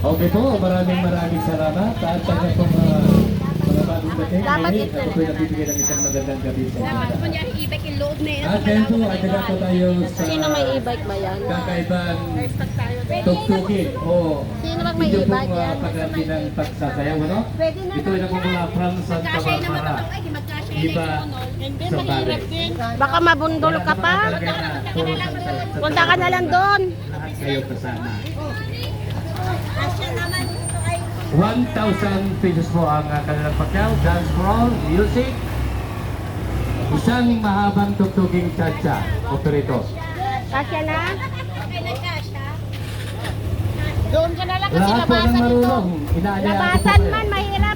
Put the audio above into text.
Okay po, maraming salamat. At tayo pong mga bagong dating. Dapat Ako ito. po'y nagbibigay ng isang magandang gabi sa mga Kung niya i-bike yung load na yan. At then po, ay taga po tayo sa Sino may e-bike ba yan? kakaibang tugtugin o Sino bang may ito pong e-bike yan? pagganti ng pagsasayaw, ano? Ito ay nagmumula from Santa Magkasya naman Barbara. ito. Ay, di magkasya Iba Hindi, sa bagay. Baka mabundol ka pa. Punta ka na lang doon. Lahat kayo kasama. Kasya naman ito ay 1,000 pesos po ang kanilang pagkaw, dance for all, music, isang mahabang tugtuging cha-cha, operator. Kasya na? okay na kasya. Doon ka na lang kasi Lahat po ng labasan ito. marunong, inaanyaya ko po Labasan kayo. man, mahirap.